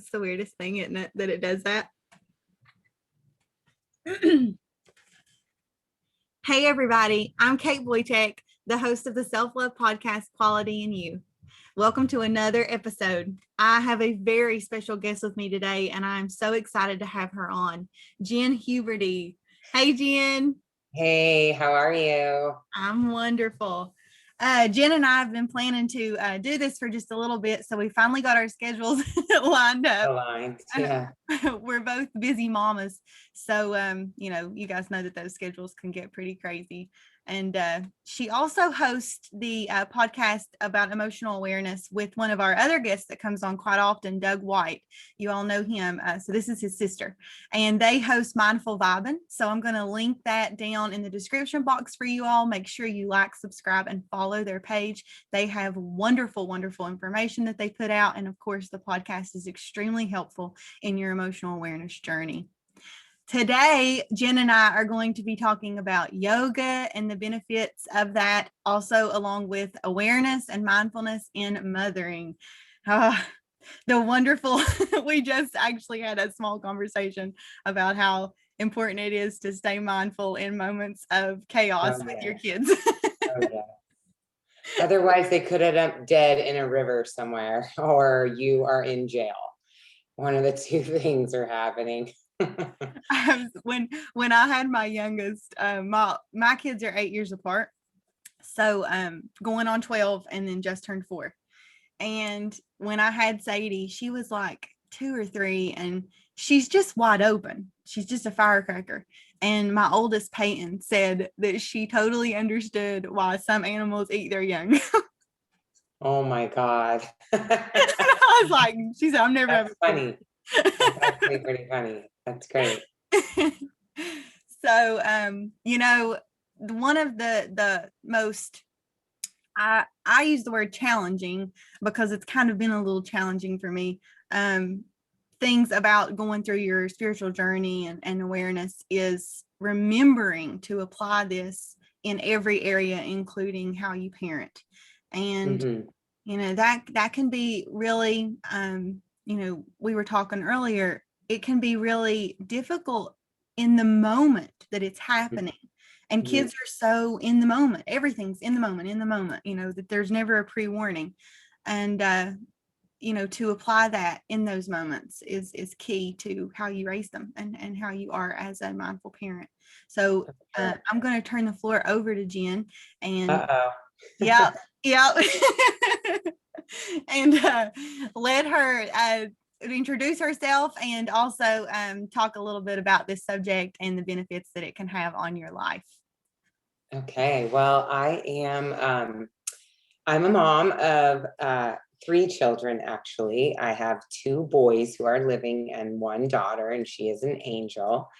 That's the weirdest thing, isn't it, that it does that? Hey, everybody. I'm Kate Boychek, the host of the Self-Love Podcast, Quality in You. Welcome to another episode. I have a very special guest with me today, and I'm so excited to have her on, Jen Huberty. Hey, Jen. Hey, how are you? I'm wonderful. Jen and I have been planning to do this for just a little bit, so we finally got our schedules lined up. Aligned, yeah. We're both busy mamas, so you guys know that those schedules can get pretty crazy. And she also hosts the podcast about emotional awareness with one of our other guests that comes on quite often, Doug White. You all know him. So this is his sister. And they host Mindful Vibin'. So I'm going to link that down in the description box for you all. Make sure you like, subscribe, and follow their page. They have wonderful, wonderful information that they put out. And of course, the podcast is extremely helpful in your emotional awareness journey. Today, Jen and I are going to be talking about yoga and the benefits of that, also along with awareness and mindfulness in mothering. The wonderful, we just actually had a small conversation about how important it is to stay mindful in moments of chaos with your kids. Otherwise, they could end up dead in a river somewhere, or you are in jail. One of the two things are happening. When I had my youngest, my kids are 8 years apart, so going on 12 and then just turned 4. And when I had Sadie, she was like 2 or 3, and she's just wide open. She's just a firecracker. And my oldest, Peyton, said that she totally understood why some animals eat their young. Oh my God. I was like, she said, I'm never. That's funny. That's actually pretty funny. That's great. So, one of the most, I use the word challenging because it's kind of been a little challenging for me. Things about going through your spiritual journey and awareness is remembering to apply this in every area, including how you parent. And, that can be really, we were talking earlier, it can be really difficult in the moment that it's happening. And kids are so in the moment. Everything's in the moment, that there's never a pre-warning. And, to apply that in those moments is key to how you raise them and how you are as a mindful parent. So I'm going to turn the floor over to Jen. And yeah. And let her introduce herself and also talk a little bit about this subject and the benefits that it can have on your life. Okay, well, I'm a mom of 3 children, actually. I have 2 boys who are living and 1 daughter, and she is an angel.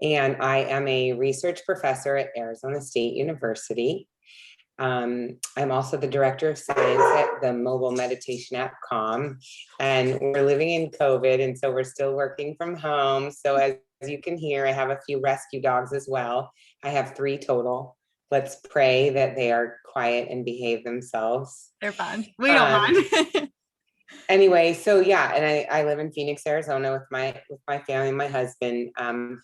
And I am a research professor at Arizona State University. I'm also the director of science at the mobile meditation app Calm, and we're living in COVID, and so we're still working from home. So as you can hear, I have a few rescue dogs as well. I have 3 total. Let's pray that they are quiet and behave themselves. They're fine. We don't mind. Anyway, so yeah, and I live in Phoenix, Arizona with my family and my husband,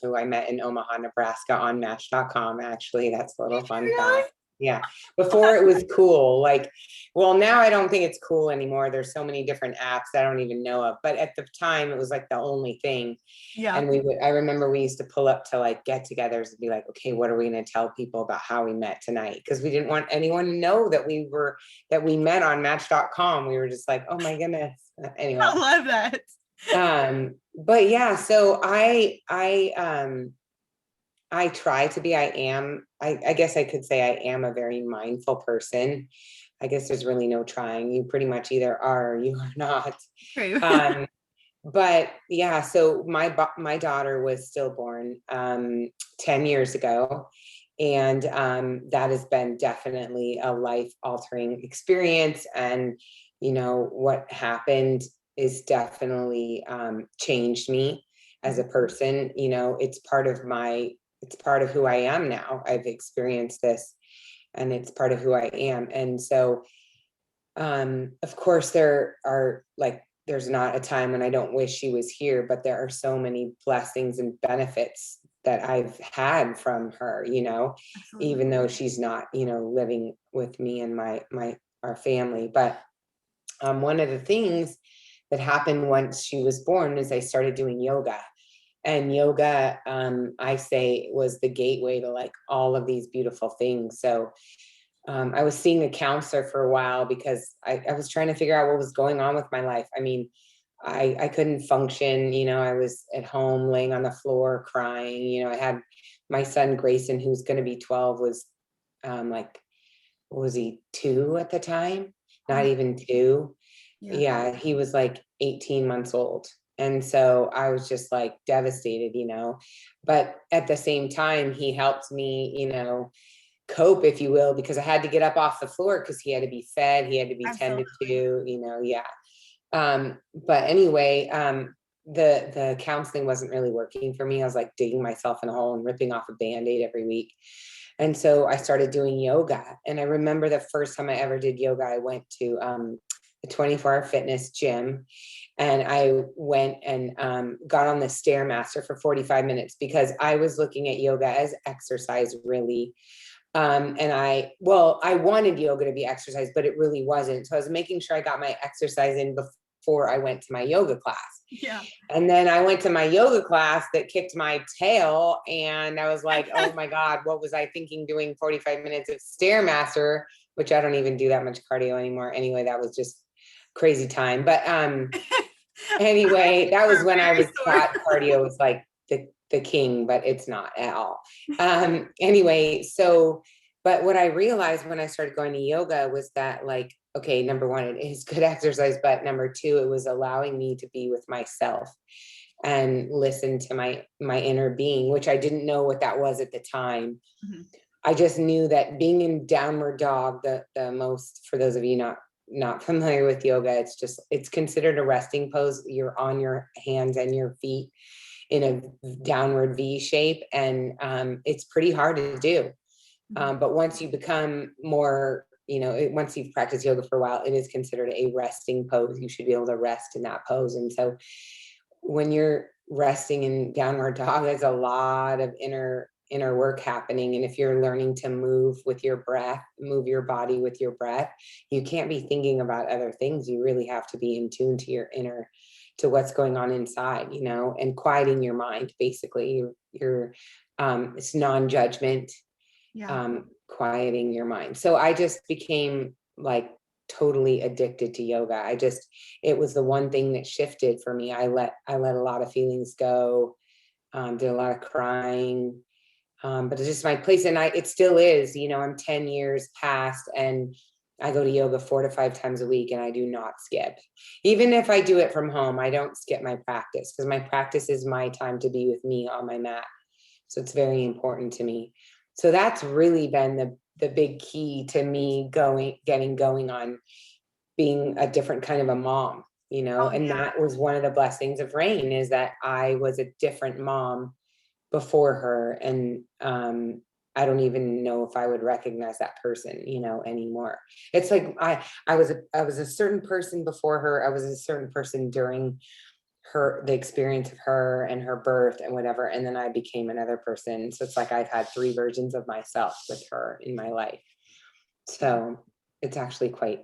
who I met in Omaha, Nebraska on Match.com. Actually, that's a little fun fact. Yeah. Before it was cool. Now I don't think it's cool anymore. There's so many different apps I don't even know of. But at the time, it was like the only thing. Yeah. And I remember we used to pull up to like get-togethers and be like, okay, what are we going to tell people about how we met tonight? Because we didn't want anyone to know that we met on Match.com. We were just like, oh my goodness. Anyway. I love that. But yeah, so I try to be, I guess I could say I am a very mindful person. I guess there's really no trying. You pretty much either are or you are not. True. But yeah, so my daughter was stillborn 10 years ago. And that has been definitely a life-altering experience. And, what happened is definitely changed me as a person. It's part of who I am now. I've experienced this and it's part of who I am. And so, of course, there's there's not a time when I don't wish she was here, but there are so many blessings and benefits that I've had from her, Absolutely. even though she's not, living with me and our family. But one of the things that happened once she was born is I started doing yoga. And yoga, I say, was the gateway to like all of these beautiful things. So I was seeing a counselor for a while because I was trying to figure out what was going on with my life. I mean, I couldn't function, I was at home laying on the floor crying. I had my son Grayson, who's going to be 12, was like, what was he, 2 at the time? Not even 2. Yeah, he was like 18 months old. And so I was just like devastated, but at the same time, he helped me, cope, if you will, because I had to get up off the floor because he had to be fed, he had to be tended to, yeah. But anyway, the counseling wasn't really working for me. I was like digging myself in a hole and ripping off a Band-Aid every week. And so I started doing yoga. And I remember the first time I ever did yoga, I went to a 24-hour fitness gym. And I went and got on the Stairmaster for 45 minutes because I was looking at yoga as exercise, really. And I wanted yoga to be exercise, but it really wasn't. So I was making sure I got my exercise in before I went to my yoga class. Yeah. And then I went to my yoga class that kicked my tail. And I was like, oh my God, what was I thinking doing 45 minutes of Stairmaster, which I don't even do that much cardio anymore. Anyway, that was just crazy time. But anyway, that was when I was taught cardio was like the king, but it's not at all. Anyway, but what I realized when I started going to yoga was that, like, okay, number one, it is good exercise, but number two, it was allowing me to be with myself and listen to my inner being, which I didn't know what that was at the time. Mm-hmm. I just knew that being in downward dog, the most, for those of you not familiar with yoga, it's considered a resting pose. You're on your hands and your feet in a downward V shape. And it's pretty hard to do. But once you become more, once you've practiced yoga for a while, it is considered a resting pose. You should be able to rest in that pose. And so when you're resting in downward dog, there's a lot of inner work happening. And if you're learning to move with your breath, move your body with your breath, you can't be thinking about other things. You really have to be in tune to your to what's going on inside, and quieting your mind. Basically, it's non-judgment, quieting your mind. So I just became like totally addicted to yoga. It was the one thing that shifted for me. I let a lot of feelings go, did a lot of crying, but it's just my place. And it still is, I'm 10 years past and I go to yoga 4 to 5 times a week and I do not skip. Even if I do it from home, I don't skip my practice because my practice is my time to be with me on my mat. So it's very important to me. So that's really been the big key to me getting going on being a different kind of a mom, and that was one of the blessings of Rain, is that I was a different mom before her. And I don't even know if I would recognize that person, anymore. It's like I was a certain person before her. I was a certain person during the experience of her and her birth and whatever. And then I became another person. So it's like I've had 3 versions of myself with her in my life. So it's actually quite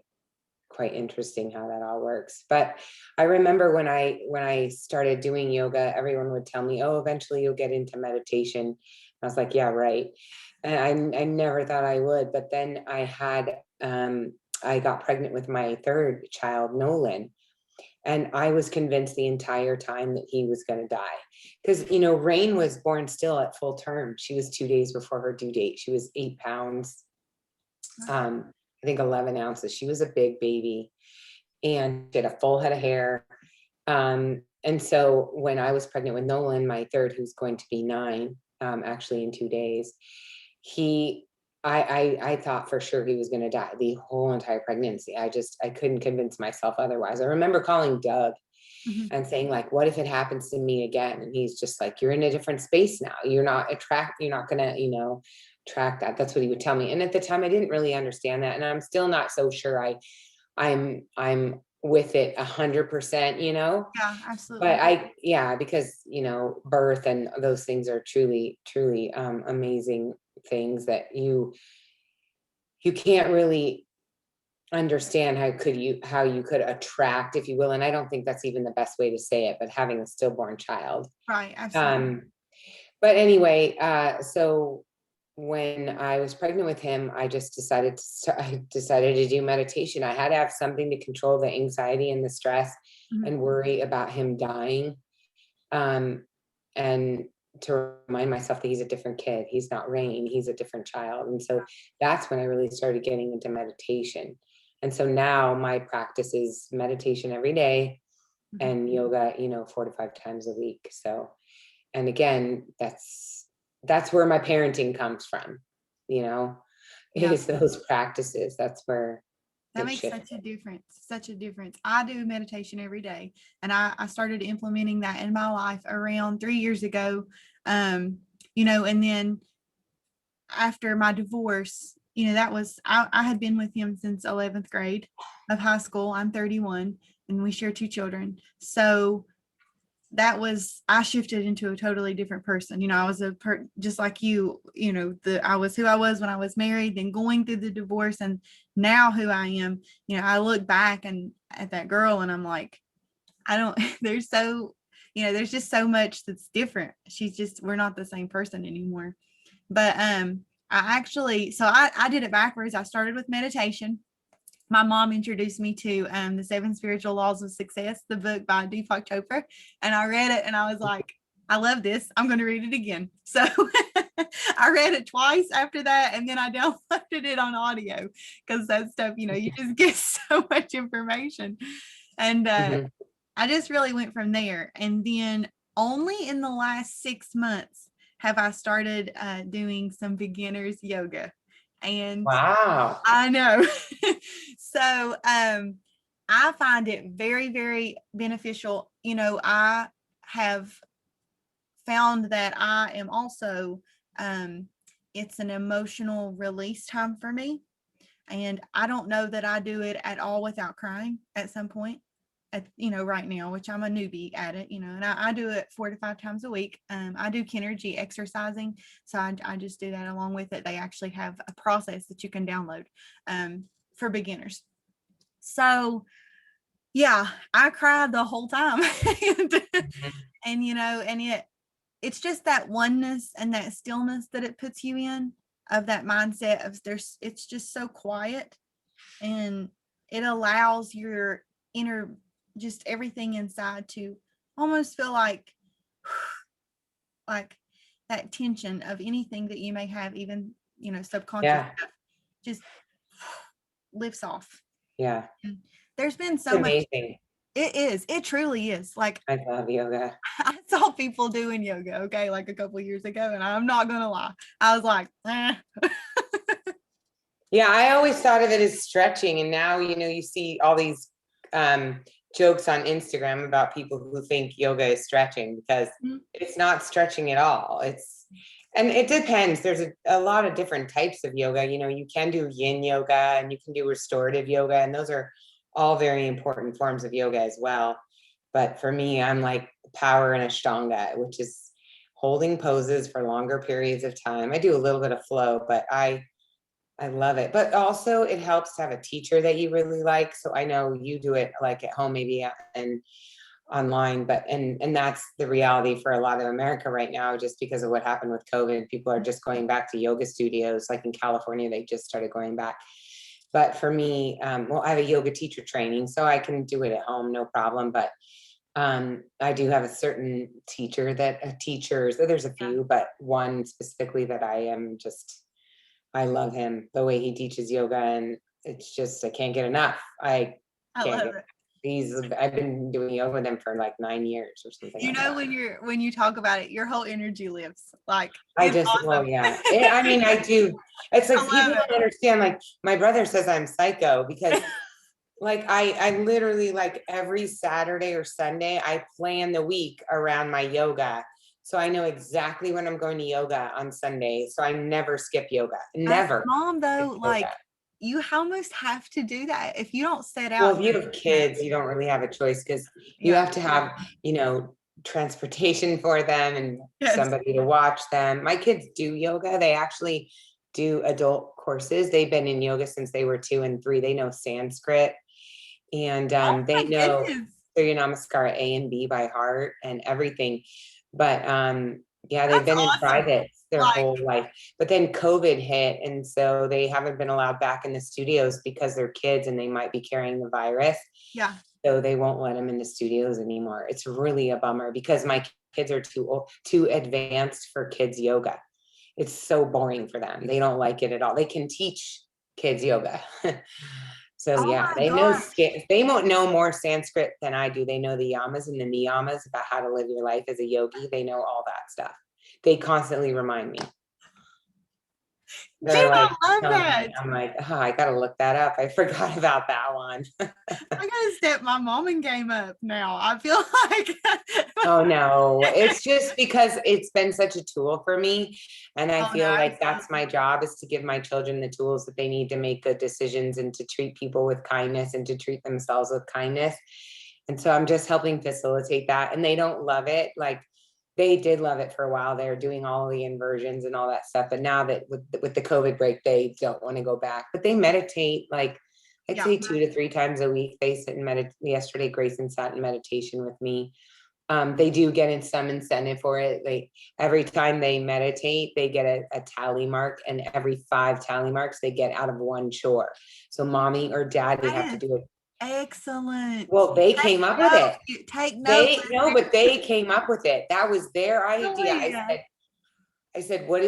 interesting how that all works. But I remember when I started doing yoga, everyone would tell me, oh, eventually you'll get into meditation. I was like, yeah, right. And I never thought I would. But then I got pregnant with my 3rd child, Nolan. And I was convinced the entire time that he was going to die. Because, Rain was born still at full term. She was 2 days before her due date. She was 8 pounds. I think 11 ounces. She was a big baby and she had a full head of hair. And so when I was pregnant with Nolan, my 3rd, who's going to be 9, actually in 2 days, I thought for sure he was going to die the whole entire pregnancy. I couldn't convince myself otherwise. I remember calling Doug and saying, like, what if it happens to me again? And he's just like, you're in a different space now. You're not going to, track that. That's what he would tell me. And at the time I didn't really understand that. And I'm still not so sure I'm with it 100%, you know? Yeah, But absolutely. because, birth and those things are truly, truly amazing things that you can't really understand how you could attract, if you will. And I don't think that's even the best way to say it, but having a stillborn child. Right, absolutely. But anyway, so when I was pregnant with him, I just I decided to do meditation. I had to have something to control the anxiety and the stress Mhm. and worry about him dying. And to remind myself that he's a different kid. He's not Rain, he's a different child. And so that's when I really started getting into meditation. And so now my practice is meditation every day Mhm. and yoga, 4 to 5 times a week. So, and again, that's where my parenting comes from, you know, Yeah. is those practices. That's where That it makes shifted. such a difference. I do meditation every day, and I started implementing that in my life around 3 years ago. And then after my divorce, I had been with him since 11th grade of high school. I'm 31, and we share 2 children. So I shifted into a totally different person. I was just like you, I was who I was when I was married, then going through the divorce, and now who I am. I look back and at that girl and I'm like, I don't, there's just so much that's different. We're not the same person anymore. But I did it backwards. I started with meditation. My mom introduced me to the 7 Spiritual Laws of Success, the book by Deepak Chopra, and I read it and I was like, I love this. I'm going to read it again. So I read it twice after that, and then I downloaded it on audio because that stuff, you just get so much information. And Mhm. I just really went from there. And then only in the last 6 months have I started doing some beginners yoga. And Wow. I know. So I find it very, very beneficial. I have found that I am also, it's an emotional release time for me. And I don't know that I do it at all without crying at some point. Right now, which I'm a newbie at it, and I do it 4 to 5 times a week. I do Kinergy exercising. So I just do that along with it. They actually have a process that you can download for beginners. So yeah, I cried the whole time. and it's just that oneness and that stillness that it puts you in, of that mindset of it's just so quiet, and it allows your inner, just everything inside to almost feel like that tension of anything that you may have, even subconscious Yeah. stuff, just lifts off. Yeah. And there's been It's so much. amazing. It truly is. Like, I love yoga. I saw people doing yoga, okay, like a couple of years ago, and I'm not gonna lie, I was like, Yeah, I always thought of it as stretching. And now, you see all these jokes on Instagram about people who think yoga is stretching, because it's not stretching at all. And it depends. There's a lot of different types of yoga. You can do yin yoga and you can do restorative yoga, and those are all very important forms of yoga as well. But for me, I'm like power and Ashtanga, which is holding poses for longer periods of time. I do a little bit of flow, but I love it. But also it helps to have a teacher that you really like. So I know you do it like at home, maybe, and online, but and that's the reality for a lot of America right now, just because of what happened with COVID. People are just going back to yoga studios. Like in California, they just started going back. But for me, well, I have a yoga teacher training, so I can do it at home, no problem. But I do have a certain teacher teachers, there's a few, but one specifically that I love him, the way he teaches yoga, and it's just, I can't get enough. I I can't love get, it. I've been doing yoga with him for like 9 years or something like that. When you talk about it, your whole energy lifts. Like, I it's just, well, awesome. yeah. I mean, I do. It's I like people love don't understand. Like my brother says I'm psycho because like I literally, like every Saturday or Sunday, I plan the week around my yoga. So I know exactly when I'm going to yoga on Sunday. So I never skip yoga. As a Never mom, skip though, like, yoga. you almost have to do that if you don't set Well, out. if you have kids, you don't really have a choice because you Yeah. have to have, transportation for them and Yes. somebody to watch them. My kids do yoga. They actually do adult courses. They've been in yoga since they were 2 and 3. They know Sanskrit and Oh they my know goodness. Surya Namaskar A and B by heart and everything. But yeah, they've That's been in awesome. private their Like, whole life. But then COVID hit, and so they haven't been allowed back in the studios because they're kids and they might be carrying the virus. yeah. So they won't let them in the studios anymore. It's really a bummer because my kids are too advanced for kids yoga. It's so boring for them. They don't like it at all. They can teach kids yoga. So Oh yeah, my gosh. they won't know more Sanskrit than I do. They know the yamas and the niyamas about how to live your life as a yogi. They know all that stuff. They constantly remind me. Jen, They're like I love telling that. me, I'm like, oh, I gotta look that up. I forgot about that one. I gotta step my mom and game up now. I feel like Oh no, it's just because it's been such a tool for me. And I oh no, feel like that's absolutely. my job, is to give my children the tools that they need to make good decisions and to treat people with kindness and to treat themselves with kindness. And so I'm just helping facilitate that. And they don't love it. Like they did love it for a while. They're doing all the inversions and all that stuff. But now that with the COVID break, they don't want to go back. But they meditate like I'd Yeah. say 2 to 3 times a week. They sit and meditate. Yesterday, Grayson sat in meditation with me. They do get in some incentive for it. Every time they meditate, they get a tally mark, and every 5 tally marks they get out of one chore. So mommy or daddy have That to is do it. excellent. Well, they Take came up with note. it. Take note. They no, but they came up with it. That was their idea. Really. I said, what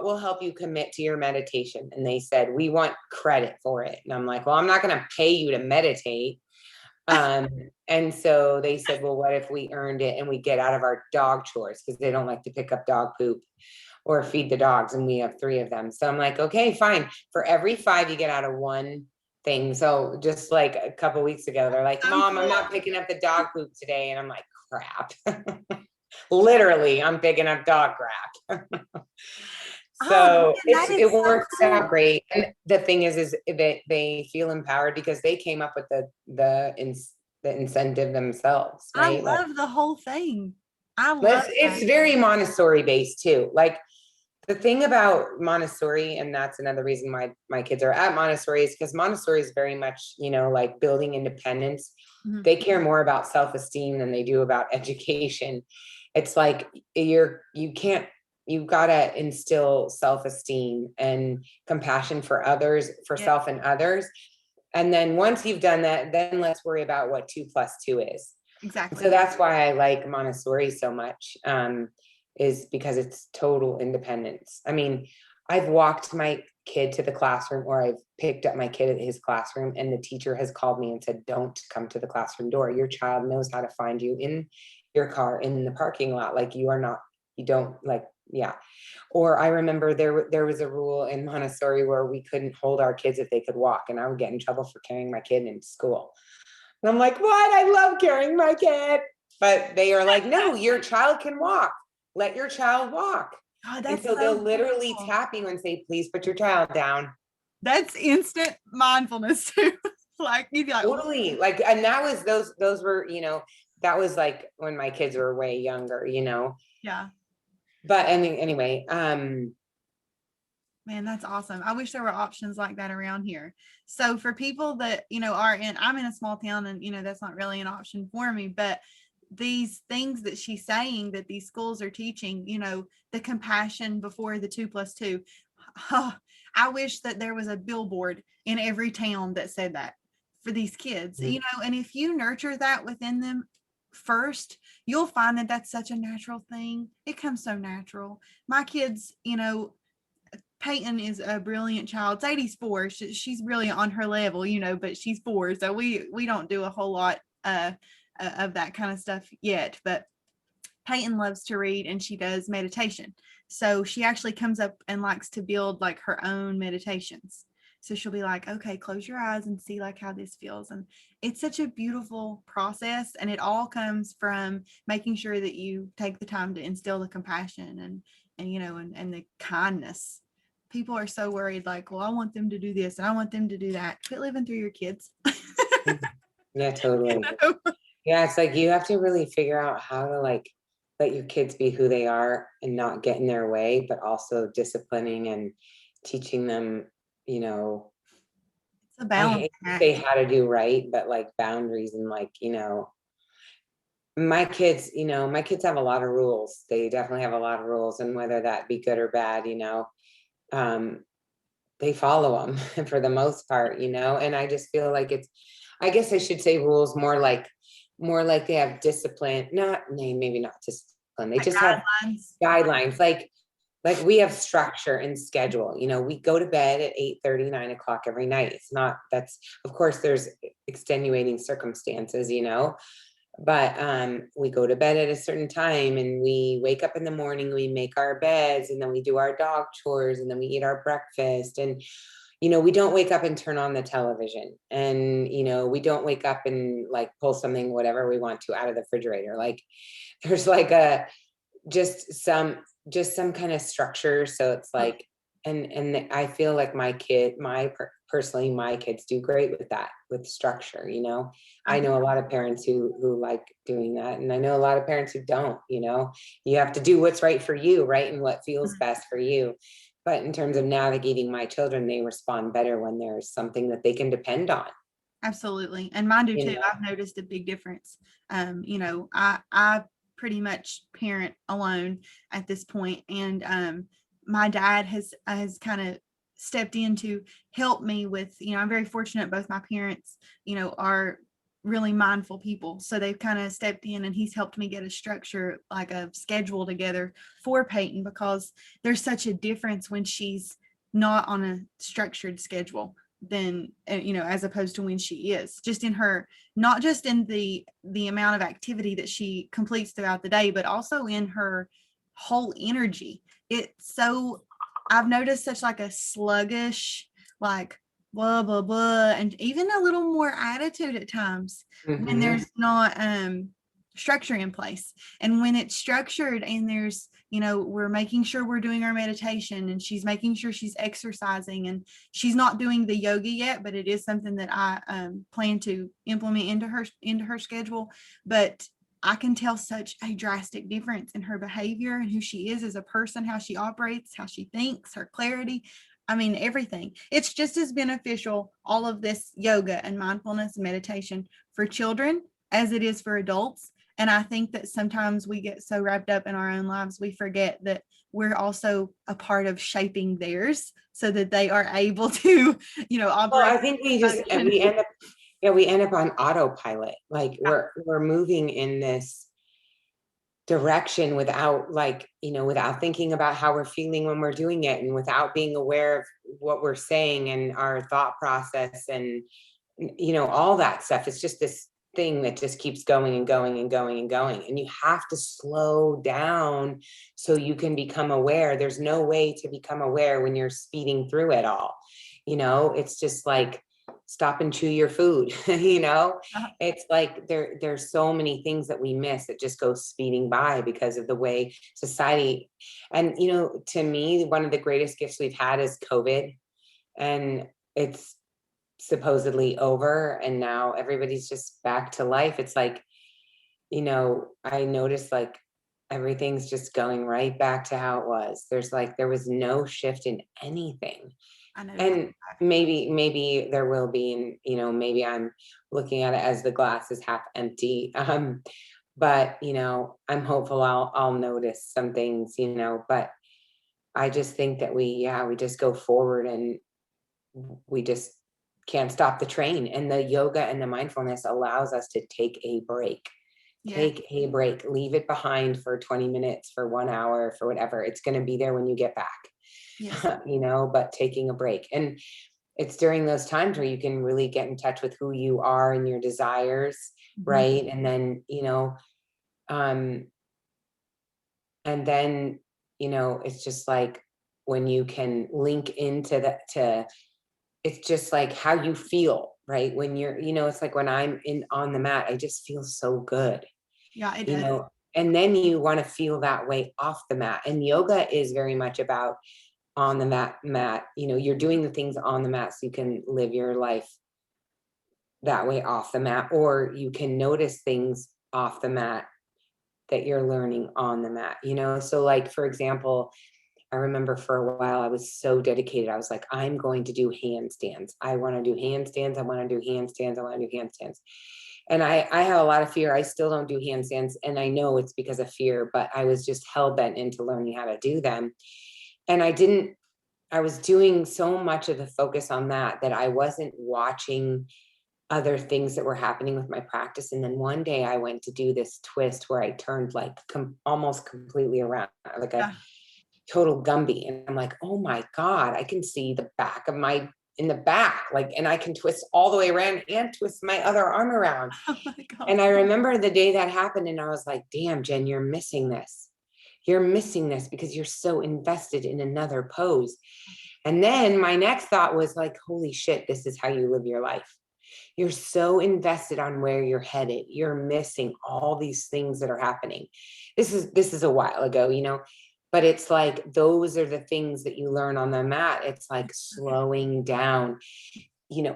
will help you commit to your meditation? And they said, we want credit for it. And I'm like, well, I'm not going to pay you to meditate. And so they said, well, what if we earned it and we get out of our dog chores? Because they don't like to pick up dog poop or feed the dogs. And we have 3 of them. So I'm like, okay, fine. For every 5, you get out of one thing. So just like a couple weeks ago, they're like, So Mom, I'm cool. not picking up the dog poop today. And I'm like, crap. Literally, I'm picking up dog crap. Oh So man, that it is so works cool. out great. And the thing is that they feel empowered because they came up with the incentive themselves, I right? Like love the whole thing. I love that. it's very Montessori based too. Like the thing about Montessori, and that's another reason why my kids are at Montessori, is because Montessori is very much, like building independence. Mhm. They care more about self-esteem than they do about education. It's like you gotta instill self-esteem and compassion for others, for Yeah, self and others. And then once you've done that, then let's worry about what 2 + 2 is. And so exactly. that's why I like Montessori so much, is because it's total independence. I mean, I've walked my kid to the classroom, or I've picked up my kid at his classroom, and the teacher has called me and said, don't come to the classroom door. Your child knows how to find you in your car in the parking lot. Like you don't like, yeah. Or I remember there was a rule in Montessori where we couldn't hold our kids if they could walk, and I would get in trouble for carrying my kid into school. And I'm like, what? I love carrying my kid. But they are like, no, your child can walk. Let your child walk. Oh, And that's so they'll so literally cool. tap you and say, please put your child down. That's instant mindfulness too. Like you'd be like, "Ooh, Totally. Like, and that was those were, that was like when my kids were way younger. yeah, But anyway, man, that's awesome. I wish there were options like that around here. So for people that, I'm in a small town and, that's not really an option for me, but these things that she's saying that these schools are teaching, the compassion before the 2+2. I wish that there was a billboard in every town that said that for these kids, and if you nurture that within them first, you'll find that that's such a natural thing. It comes so natural. My kids, Peyton is a brilliant child. Sadie's 4. She's really on her level, but she's 4. So we don't do a whole lot of that kind of stuff yet. But Peyton loves to read and she does meditation. So she actually comes up and likes to build like her own meditations. So she'll be like, okay, close your eyes and see like how this feels. And it's such a beautiful process. And it all comes from making sure that you take the time to instill the compassion and the kindness people are so worried, like, well, I want them to do this and I want them to do that. Quit living through your kids. Yeah, totally. You know? Yeah, it's like you have to really figure out how to like let your kids be who they are and not get in their way, but also disciplining and teaching them, you know, It's a I balance hate to say act. how to do right, but like boundaries and like, you know, my kids, you know, my kids have a lot of rules. They definitely have a lot of rules, and whether that be good or bad, you know, um, they follow them for the most part, you know, and I just feel like it's, I guess I should say rules more like they have discipline, not maybe not discipline. They Like just have guidelines. guidelines, like we have structure and schedule. You know, we go to bed at 8:30, 9 o'clock every night. It's not, that's, of course, there's extenuating circumstances, you know, but we go to bed at a certain time and we wake up in the morning, we make our beds, and then we do our dog chores, and then we eat our breakfast. And you know, we don't wake up and turn on the television, and you know, we don't wake up and like pull something whatever we want to out of the refrigerator. Like there's like a just some kind of structure. So it's like, and I feel like personally my kids do great with that, with structure, you know. I know a lot of parents who like doing that, and I know a lot of parents who don't, you know. You have to do what's right for you, right, and what feels best for you. But in terms of navigating my children, they respond better when there's something that they can depend on. Absolutely. And mine do You too. know? I've noticed a big difference. You know, I pretty much parent alone at this point. And my dad has kind of stepped in to help me with, you know, I'm very fortunate both my parents, you know, are really mindful people. So they've kind of stepped in and he's helped me get a structure, like a schedule together for Peyton, because there's such a difference when she's not on a structured schedule than you know, as opposed to when she is, just in her, not just in the amount of activity that she completes throughout the day, but also in her whole energy. It's so, I've noticed such like a sluggish, like blah blah blah, and even a little more attitude at times when Mhm. there's not structure in place. And when it's structured and there's, you know, we're making sure we're doing our meditation and she's making sure she's exercising, and she's not doing the yoga yet, but it is something that I plan to implement into her schedule. But I can tell such a drastic difference in her behavior and who she is as a person, how she operates, how she thinks, her clarity. I mean, everything. It's just as beneficial, all of this yoga and mindfulness and meditation, for children as it is for adults. And I think that sometimes we get so wrapped up in our own lives, we forget that we're also a part of shaping theirs so that they are able to, you know, Well, operate. I think we end up on autopilot. Like we're moving in this direction without, like, you know, without thinking about how we're feeling when we're doing it, and without being aware of what we're saying and our thought process, and you know, all that stuff. It's just this thing that just keeps going and going and going and going, and you have to slow down so you can become aware. There's no way to become aware when you're speeding through it all, you know. It's just like stop and chew your food. You know, it's like there's so many things that we miss that just go speeding by because of the way society. And you know, to me, one of the greatest gifts we've had is COVID, and it's supposedly over, and now everybody's just back to life. It's like, you know, I noticed like everything's just going right back to how it was. There was no shift in anything. I noticed. And maybe there will be, and you know, maybe I'm looking at it as the glass is half empty. But you know, I'm hopeful I'll notice some things, you know. But I just think that we just go forward, and we just can't stop the train. And the yoga and the mindfulness allows us to take a break. Yeah. Take a break, leave it behind for 20 minutes, for 1 hour, for whatever. It's going to be there when you get back. Yes. You know, but taking a break. And it's during those times where you can really get in touch with who you are and your desires, right? And then, you know, and then, you know, it's just like when you can link into it's just like how you feel, right? When you're, you know, it's like when I'm on the mat, I just feel so good, Yeah, it you does. know, and then you want to feel that way off the mat. And yoga is very much about on the mat, you're doing the things on the mat so you can live your life that way off the mat, or you can notice things off the mat that you're learning on the mat, So like, for example, I remember for a while, I was so dedicated. I was like, I'm going to do handstands. I want to do handstands. I want to do handstands. I want to do handstands. And I have a lot of fear. I still don't do handstands. And I know it's because of fear, but I was just hell bent into learning how to do them. And I was doing so much of the focus on that I wasn't watching other things that were happening with my practice. And then one day I went to do this twist where I turned like almost completely around, like a total Gumby. And I'm like, oh my God, I can see the back of in the back, like, and I can twist all the way around and twist my other arm around. Oh my God. And I remember the day that happened and I was like, damn, Jen, you're missing this. You're missing this because you're so invested in another pose. And then my next thought was like, holy shit, this is how you live your life. You're so invested on where you're headed. You're missing all these things that are happening. This is a while ago, but it's like, those are the things that you learn on the mat. It's like slowing down,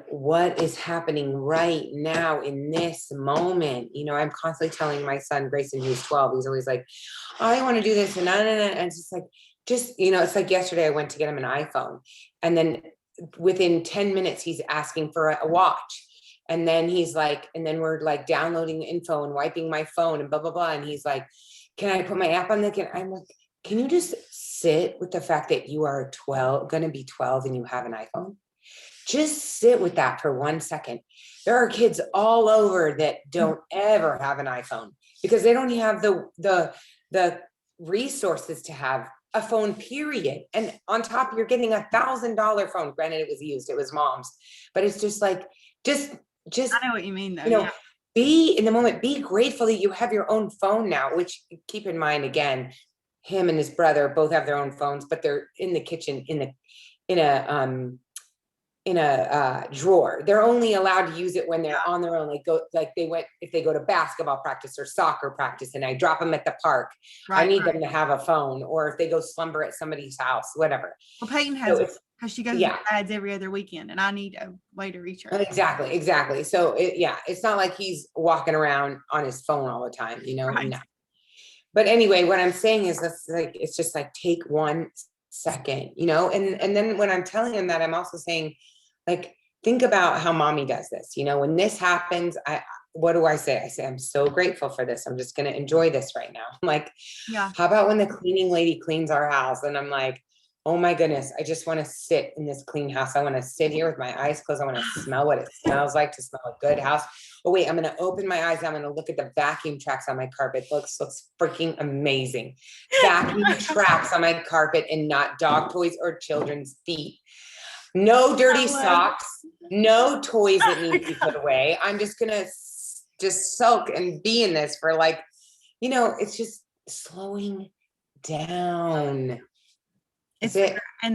what is happening right now in this moment. I'm constantly telling my son, Grayson, who's 12, he's always like, I want to do this. And it's just like, it's like yesterday I went to get him an iPhone. And then within 10 minutes, he's asking for a watch. And then he's like, and then we're like downloading info and wiping my phone and blah, blah, blah. And he's like, can I put my app on the, I'm like, can you just sit with the fact that you are going to be 12 and you have an iPhone? Just sit with that for 1 second. There are kids all over that don't ever have an iPhone because they don't have the resources to have a phone, period. And on top, you're getting $1,000 phone. Granted, it was used, it was mom's, but it's just like, just I know what you mean though. Be in the moment, be grateful that you have your own phone now, which, keep in mind, again, him and his brother both have their own phones, but they're in the kitchen in a drawer. They're only allowed to use it when they're on their own. If they go to basketball practice or soccer practice and I drop them at the park, I need them to have a phone, or if they go slumber at somebody's house, whatever. Well, Peyton has it because she goes to dad's every other weekend and I need a way to reach her. Exactly. So it's not like he's walking around on his phone all the time, Right. No. But anyway, what I'm saying is it's just like, take 1 second, and then when I'm telling him that, I'm also saying, like, think about how mommy does this, when this happens, what do I say? I say, I'm so grateful for this. I'm just going to enjoy this right now. I'm like, how about when the cleaning lady cleans our house? And I'm like, oh my goodness, I just want to sit in this clean house. I want to sit here with my eyes closed. I want to smell what it smells like to smell a good house. Oh wait, I'm going to open my eyes. I'm going to look at the vacuum tracks on my carpet. Looks freaking amazing. Vacuum tracks on my carpet and not dog toys or children's feet. No dirty socks, no toys that need to be put away. I'm just going to just soak and be in this for like, it's just slowing down. And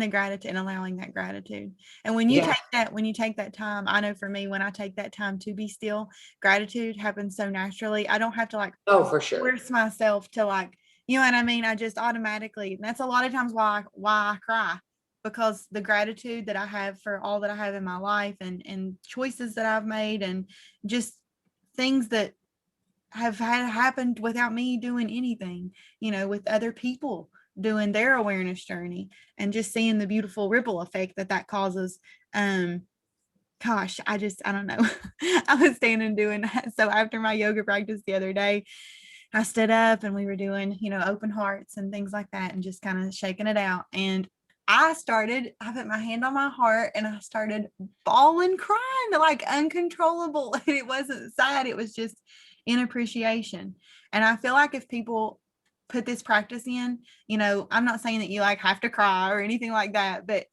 the gratitude and allowing that gratitude. And when you take that time, I know for me, when I take that time to be still, gratitude happens so naturally. I don't have to like, for sure, force myself to like, you know what I mean? I just automatically, and that's a lot of times why I cry, because the gratitude that I have for all that I have in my life and choices that I've made and just things that have happened without me doing anything, with other people doing their awareness journey and just seeing the beautiful ripple effect that causes. Gosh, I don't know. I was standing doing that. So after my yoga practice the other day, I stood up and we were doing, open hearts and things like that and just kind of shaking it out. And I put my hand on my heart and I started bawling, crying, like uncontrollable. And it wasn't sad. It was just in appreciation. And I feel like if people put this practice in, I'm not saying that you like have to cry or anything like that, but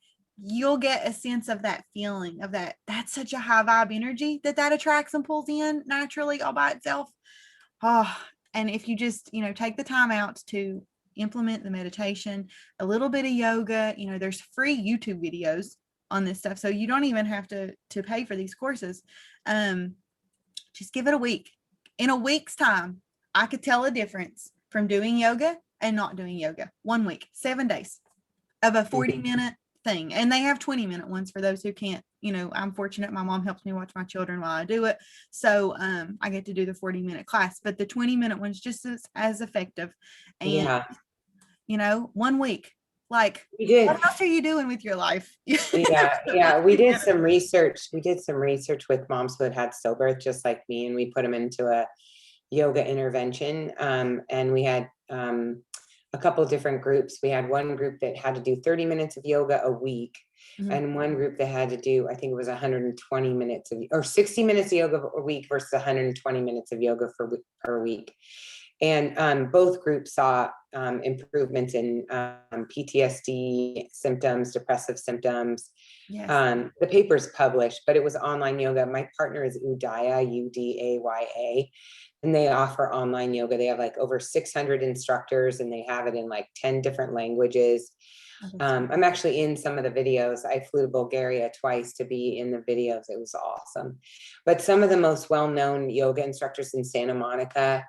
you'll get a sense of that feeling of that's such a high vibe energy that attracts and pulls in naturally all by itself. And if you just, take the time out to implement the meditation, a little bit of yoga, there's free YouTube videos on this stuff. So you don't even have to pay for these courses. Just give it a week. In a week's time, I could tell a difference from doing yoga and not doing yoga. 1 week, 7 days. of a 40-minute thing. And they have 20-minute ones for those who can't, I'm fortunate. My mom helps me watch my children while I do it. So I get to do the 40-minute class, but the 20-minute one's just as effective. And, 1 week, like, we did. what else are you doing with your life? Yeah. We did some research. We did some research with moms who had stillbirth, just like me, and we put them into a yoga intervention. And we had a couple of different groups. We had one group that had to do 30 minutes of yoga a week, and one group that had to do, I think it was 120 minutes or 60 minutes of yoga a week versus 120 minutes of yoga per week. And both groups saw improvements in PTSD symptoms, depressive symptoms. Yes. The paper's published, but it was online yoga. My partner is Udaya, Udaya, and they offer online yoga. They have like over 600 instructors, and they have it in like 10 different languages. I'm actually in some of the videos. I flew to Bulgaria twice to be in the videos. It was awesome. But some of the most well-known yoga instructors in Santa Monica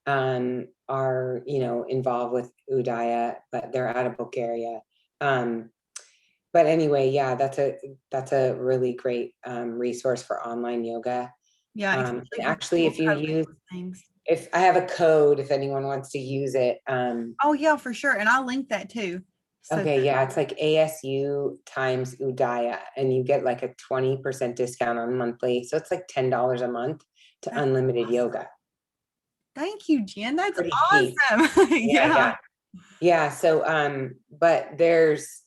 are, involved with Udaya, but they're out of Bulgaria. But anyway, yeah, that's a really great resource for online yoga. Yeah. Actually, if I have a code, if anyone wants to use it. Oh yeah, for sure. And I'll link that too. So okay. Yeah. It's like ASU times Udaya, and you get like a 20% discount on monthly. So it's like $10 a month to unlimited yoga. Thank you, Jen. That's pretty awesome. Yeah. So, but there's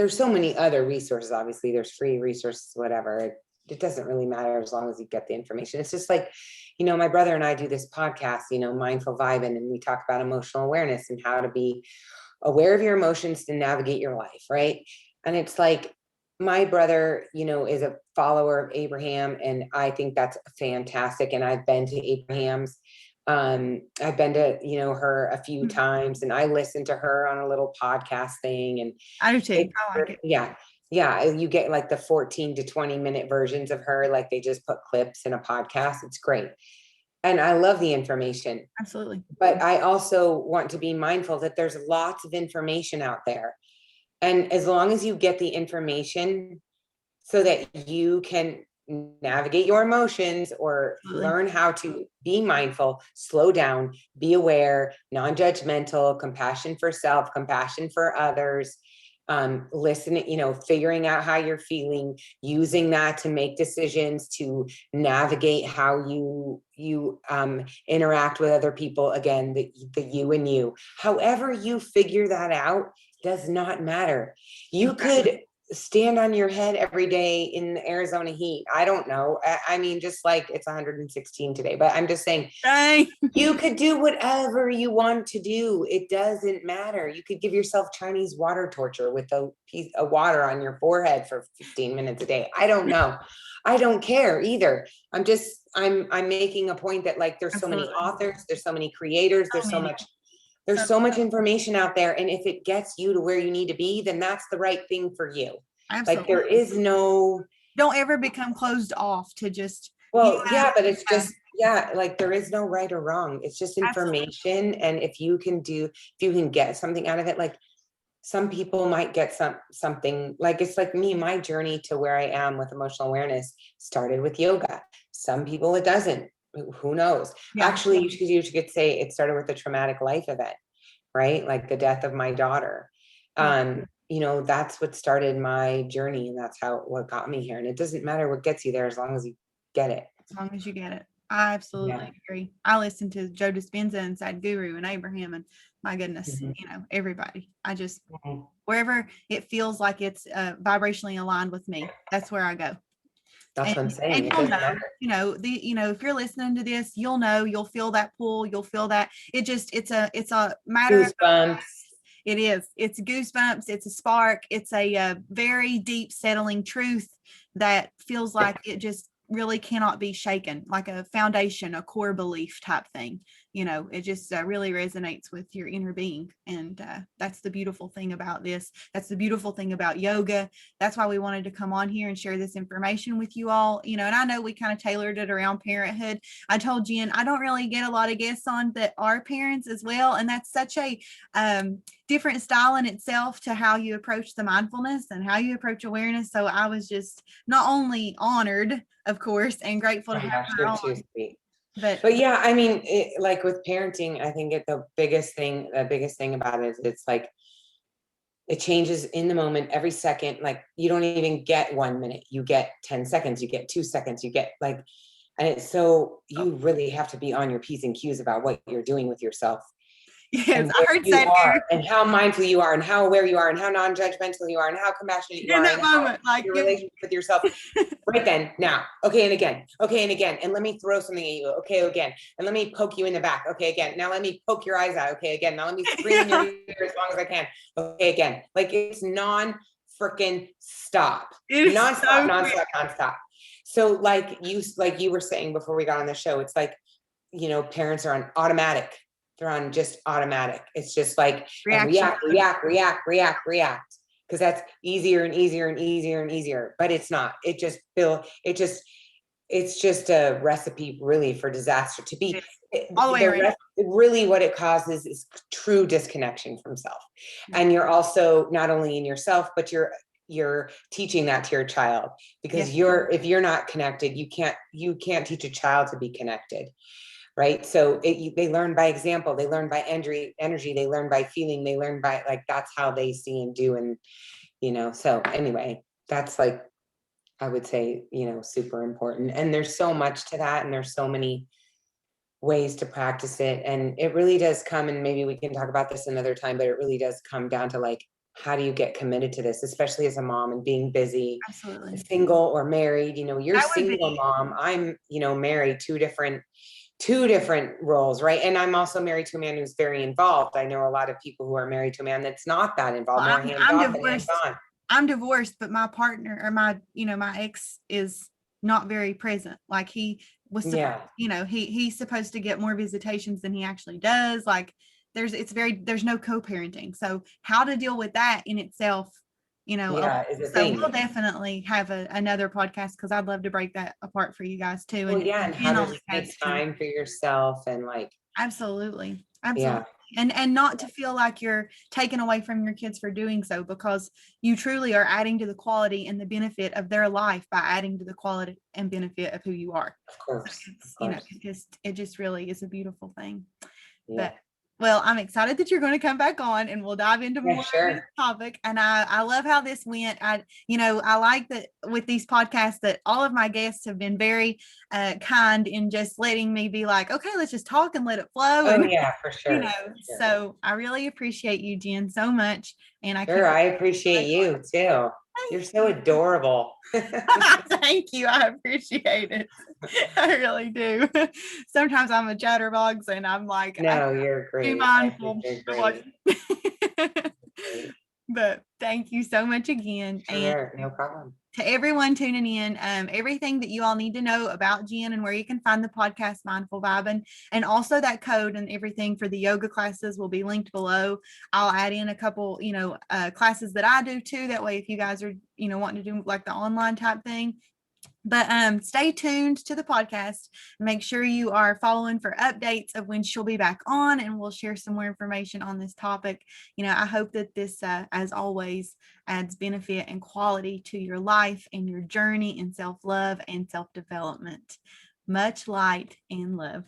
so many other resources. Obviously there's free resources, whatever. It doesn't really matter as long as you get the information. It's just like, my brother and I do this podcast, Mindful Vibin', and we talk about emotional awareness and how to be aware of your emotions to navigate your life. Right. And it's like, my brother, is a follower of Abraham, and I think that's fantastic. And I've been to Abraham's. I've been to, her a few times, and I listen to her on a little podcast thing. And I do too. I like it. Yeah. You get like the 14 to 20 minute versions of her. Like they just put clips in a podcast. It's great. And I love the information. Absolutely. But I also want to be mindful that there's lots of information out there. And as long as you get the information so that you can navigate your emotions or learn how to be mindful, slow down, be aware, non-judgmental, compassion for self, compassion for others, listening, figuring out how you're feeling, using that to make decisions, to navigate how you interact with other people. Again, the you and you, however you figure that out does not matter. You could stand on your head every day in the Arizona heat. I don't know. I mean, just like it's 116 today, but I'm just saying, you could do whatever you want to do. It doesn't matter. You could give yourself Chinese water torture with a piece of water on your forehead for 15 minutes a day. I don't know. I don't care either. I'm making a point that like, there's so many authors, there's so many creators, there's so much information out there. And if it gets you to where you need to be, then that's the right thing for you. Absolutely. Like there is don't ever become closed off to just. But it's just, like there is no right or wrong. It's just information. Absolutely. And if you can get something out of it, like some people might get something, like it's like me, my journey to where I am with emotional awareness started with yoga. Some people it doesn't. Who knows? Yeah. Actually, you should say it started with a traumatic life event, right? Like the death of my daughter. That's what started my journey, and that's what got me here. And it doesn't matter what gets you there as long as you get it. As long as you get it. I absolutely agree. I listened to Joe Dispenza and Sadhguru and Abraham, and my goodness, everybody. I just, wherever it feels like it's vibrationally aligned with me, that's where I go. That's what I'm saying. And you'll know, if you're listening to this, you'll feel that pull, you'll feel that. It's a matter goosebumps. It is. It's goosebumps. It's a spark. It's a very deep settling truth that feels like it just really cannot be shaken, like a foundation, a core belief type thing. it just really resonates with your inner being. And that's the beautiful thing about this. That's the beautiful thing about yoga. That's why we wanted to come on here and share this information with you all, and I know we kind of tailored it around parenthood. I told Jen, I don't really get a lot of guests on that are parents as well. And that's such a different style in itself to how you approach the mindfulness and how you approach awareness. So I was just not only honored, of course, and grateful to have her on. Too sweet. But yeah, I mean, like with parenting, I think the biggest thing about it is it's like it changes in the moment every second. Like you don't even get 1 minute, you get 10 seconds, you get 2 seconds, you get like, and it's so you really have to be on your P's and Q's about what you're doing with yourself. Yes, and I heard that are, and how mindful you are, and how aware you are, and how non-judgmental you are, and how compassionate you in are, that and moment, how your relationship with yourself. Right then, now, okay, and again, and let me throw something at you, okay, again, and let me poke you in the back, okay, again, now let me poke your eyes out, okay, again, now let me scream in your ear as long as I can, okay, again, like it's non-freaking stop, non-stop. So like you were saying before we got on the show, it's like, parents are on automatic. They're on just automatic. It's just like react. Because that's easier and easier and easier and easier. But it's not. It's just a recipe really for disaster. To be all the way around. Really what it causes is true disconnection from self. And you're also not only in yourself, but you're teaching that to your child, because if you're not connected, you can't teach a child to be connected. Right. So they learn by example, they learn by energy, they learn by feeling, they learn by like, that's how they see and do. And, so anyway, that's like, I would say, super important. And there's so much to that. And there's so many ways to practice it. And it really does come, and maybe we can talk about this another time, but it really does come down to like, how do you get committed to this, especially as a mom and being busy, absolutely, single or married, you're single mom. I'm, married, two different roles, right? And I'm also married to a man who's very involved. I know a lot of people who are married to a man that's not that involved. Well, I'm divorced. I'm divorced, but my partner or my ex is not very present. Like he was, he's supposed to get more visitations than he actually does. Like there's no co-parenting. So how to deal with that in itself, so we'll definitely have another podcast, because I'd love to break that apart for you guys too. And how to take time for yourself and like absolutely. And not to feel like you're taken away from your kids for doing so, because you truly are adding to the quality and the benefit of their life by adding to the quality and benefit of who you are. Of course. So it just really is a beautiful thing. But well, I'm excited that you're going to come back on, and we'll dive into more of this topic. And I love how this went. I like that with these podcasts that all of my guests have been very kind in just letting me be like, okay, let's just talk and let it flow. Oh, yeah, for sure. So I really appreciate you, Jen, so much. And I appreciate you too. You're so adorable. Thank you. I appreciate it. I really do. Sometimes I'm a chatterbox and I'm like, no, you're great. Be mindful. But thank you so much again. Sure, no problem. To everyone tuning in, everything that you all need to know about Jen and where you can find the podcast Mindful Vibin', and also that code and everything for the yoga classes will be linked below. I'll add in a couple, classes that I do too. That way, if you guys are, wanting to do like the online type thing. But stay tuned to the podcast. Make sure you are following for updates of when she'll be back on, and we'll share some more information on this topic. I hope that this, as always, adds benefit and quality to your life and your journey in self-love and self-development. Much light and love.